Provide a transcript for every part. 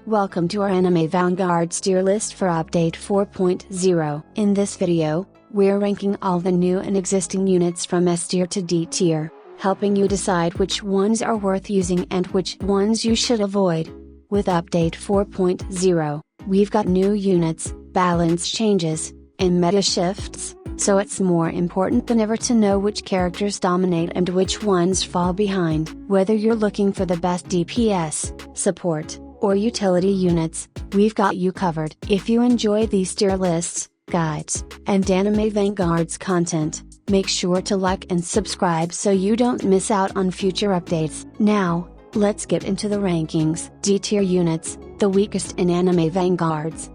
Welcome to our Anime Vanguards Tier List for Update 4.0. In this video, we're ranking all the new and existing units from S tier to D tier, helping you decide which ones are worth using and which ones you should avoid. With Update 4.0, we've got new units, balance changes, and meta shifts, so it's more important than ever to know which characters dominate and which ones fall behind. Whether you're looking for the best DPS, support, or utility units, we've got you covered. If you enjoy these tier lists, guides, and Anime Vanguards content, make sure to like and subscribe so you don't miss out on future updates. Now, let's get into the rankings. D tier units, the weakest in Anime Vanguards.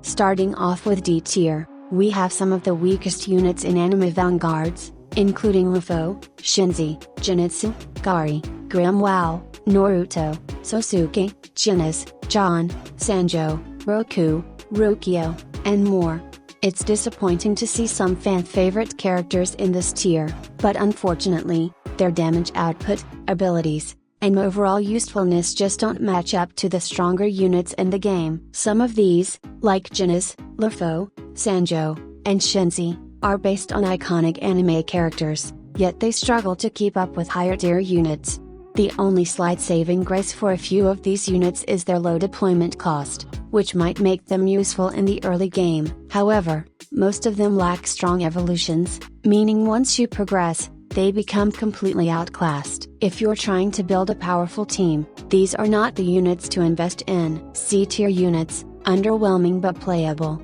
Starting off with D tier, we have some of the weakest units in Anime Vanguards, including Luffy, Shinzi, Genitsu, Gari, Grimwao, Naruto, Sasuke, Genis, John, Sanjo, Roku, Rukio, and more. It's disappointing to see some fan-favorite characters in this tier, but unfortunately, their damage output, abilities, and overall usefulness just don't match up to the stronger units in the game. Some of these, like Genis, Luffy, Sanjo, and Shinzi, are based on iconic anime characters, yet they struggle to keep up with higher tier units. The only slight saving grace for a few of these units is their low deployment cost, which might make them useful in the early game. However, most of them lack strong evolutions, meaning once you progress, they become completely outclassed. If you're trying to build a powerful team, these are not the units to invest in. C tier units, underwhelming but playable.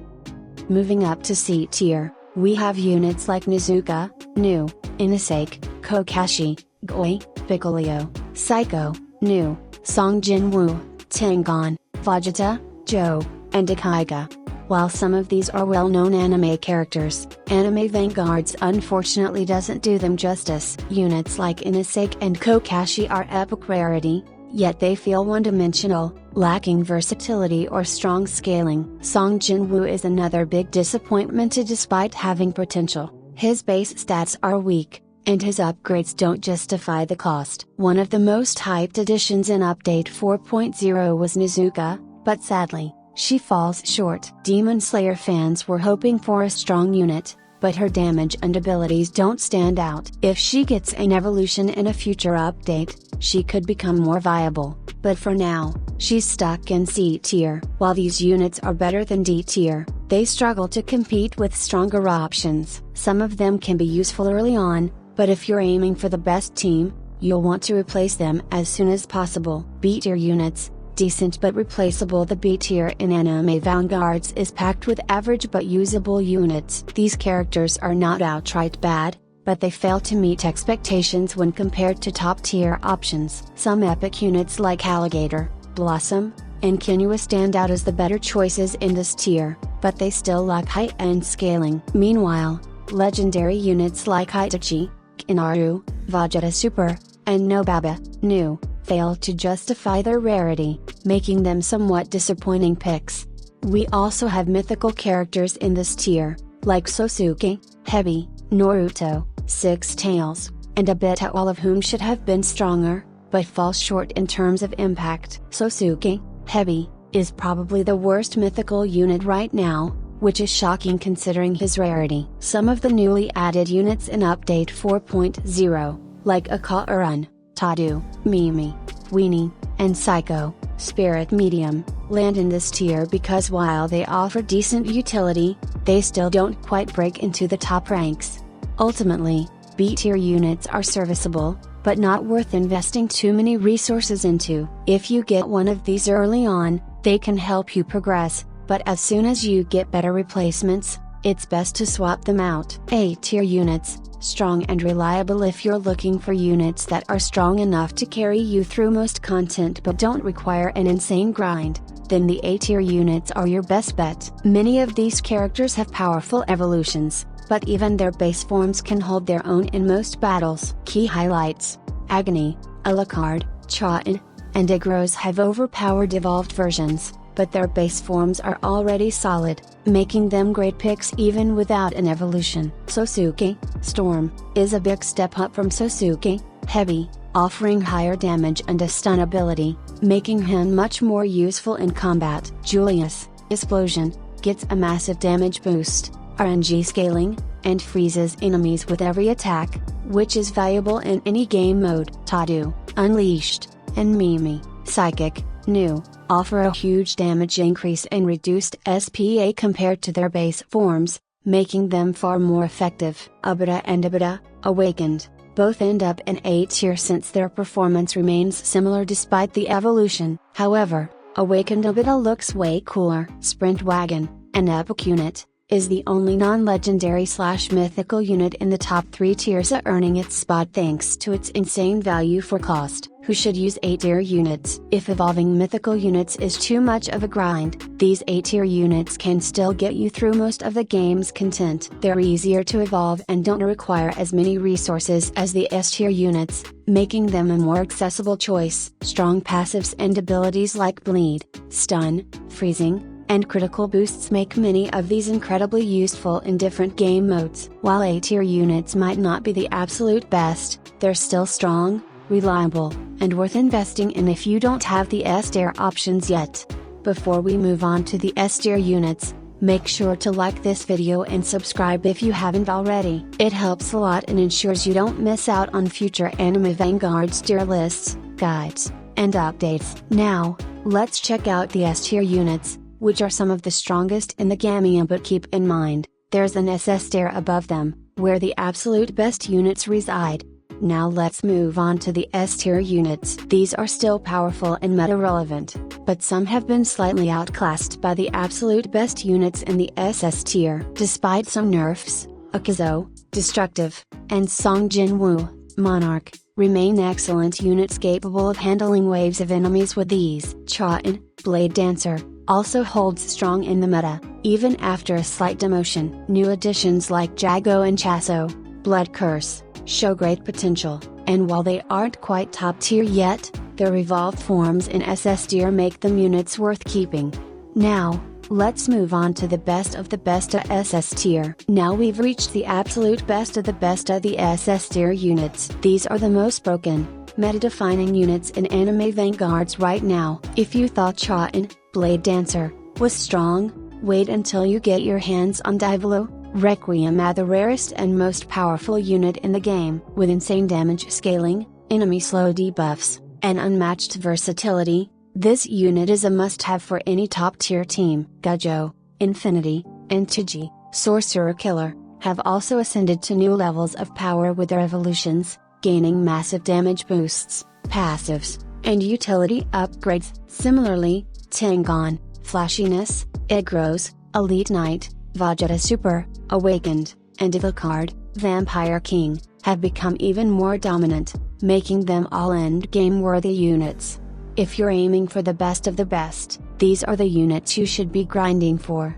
Moving up to C tier, we have units like Nezuka, Nu, Inasake, Kokashi, Goi, Piccolo, Psycho, Nu, Song Jinwoo, Tengon, Vegeta, Joe, and Akaiga. While some of these are well-known anime characters, Anime Vanguards unfortunately doesn't do them justice. Units like Inasake and Kokashi are epic rarity, yet they feel one-dimensional, lacking versatility or strong scaling. Song Jinwoo is another big disappointment despite having potential. His base stats are weak, and his upgrades don't justify the cost. One of the most hyped additions in Update 4.0 was Nezuka, but sadly, she falls short. Demon Slayer fans were hoping for a strong unit, but her damage and abilities don't stand out. If she gets an evolution in a future update, she could become more viable, but for now, she's stuck in C tier. While these units are better than D tier, they struggle to compete with stronger options. Some of them can be useful early on, but if you're aiming for the best team, you'll want to replace them as soon as possible. B tier units, decent but replaceable. The B tier in Anime Vanguards is packed with average but usable units. These characters are not outright bad, but they fail to meet expectations when compared to top tier options. Some epic units like Alligator, Blossom, and Kinua stand out as the better choices in this tier, but they still lack high-end scaling. Meanwhile, legendary units like Itachi, Kinaru, Vegeta Super, and Nobaba, Nu, fail to justify their rarity, making them somewhat disappointing picks. We also have mythical characters in this tier, like Sasuke, Hebi, Naruto, Six Tails, and Obito, all of whom should have been stronger, but fall short in terms of impact. Sasuke, Hebi, is probably the worst mythical unit right now, which is shocking considering his rarity. Some of the newly added units in Update 4.0, like Akaarun, Tadu, Mimi, Weenie, and Psycho, Spirit Medium, land in this tier because while they offer decent utility, they still don't quite break into the top ranks. Ultimately, B tier units are serviceable, but not worth investing too many resources into. If you get one of these early on, they can help you progress, but as soon as you get better replacements, it's best to swap them out. A tier units, strong and reliable. If you're looking for units that are strong enough to carry you through most content but don't require an insane grind, then the A tier units are your best bet. Many of these characters have powerful evolutions, but even their base forms can hold their own in most battles. Key highlights: Agony, Alucard, Chaoten, and Igros have overpowered evolved versions, but their base forms are already solid, making them great picks even without an evolution. Sasuke, Storm, is a big step up from Sasuke, Hebi, offering higher damage and a stun ability, making him much more useful in combat. Julius, Explosion, gets a massive damage boost, RNG scaling, and freezes enemies with every attack, which is valuable in any game mode. Tadu, Unleashed, and Mimi, Psychic, New, offer a huge damage increase and reduced SPA compared to their base forms, making them far more effective. Abada and Abada, Awakened, both end up in A tier since their performance remains similar despite the evolution. However, Awakened Abada looks way cooler. Sprint Wagon, an epic unit, is the only non-legendary/mythical unit in the top 3 tiers, earning its spot thanks to its insane value for cost. Who should use A-tier units? If evolving mythical units is too much of a grind, these A-tier units can still get you through most of the game's content. They're easier to evolve and don't require as many resources as the S-tier units, making them a more accessible choice. Strong passives and abilities like Bleed, Stun, Freezing, and critical boosts make many of these incredibly useful in different game modes. While A-tier units might not be the absolute best, they're still strong, reliable, and worth investing in if you don't have the S-tier options yet. Before we move on to the S-tier units, make sure to like this video and subscribe if you haven't already. It helps a lot and ensures you don't miss out on future Anime Vanguards tier lists, guides, and updates. Now, let's check out the S-tier units, which are some of the strongest in the game, but keep in mind, there's an SS tier above them, where the absolute best units reside. Now let's move on to the S-tier units. These are still powerful and meta-relevant, but some have been slightly outclassed by the absolute best units in the SS tier. Despite some nerfs, Akazo, Destructive, and Song Jinwoo, Monarch, remain excellent units capable of handling waves of enemies with ease. Chaoten, Blade Dancer, also holds strong in the meta, even after a slight demotion. New additions like Jago and Chaso, Blood Curse, show great potential, and while they aren't quite top tier yet, their evolved forms in SS tier make them units worth keeping. Now, let's move on to the best of the best of SS tier. Now we've reached the absolute best of the SS tier units. These are the most broken, meta-defining units in Anime Vanguards right now. If you thought Chaoten, Blade Dancer, was strong, wait until you get your hands on Divolo, Requiem, the rarest and most powerful unit in the game. With insane damage scaling, enemy slow debuffs, and unmatched versatility, this unit is a must-have for any top-tier team. Gajo, Infinity, and Tiji, Sorcerer Killer, have also ascended to new levels of power with their evolutions, gaining massive damage boosts, passives, and utility upgrades. Similarly, Tengon, Flashiness, Igros, Elite Knight, Vegeta Super, Awakened, and Alucard, Vampire King, have become even more dominant, making them all end-game worthy units. If you're aiming for the best of the best, these are the units you should be grinding for.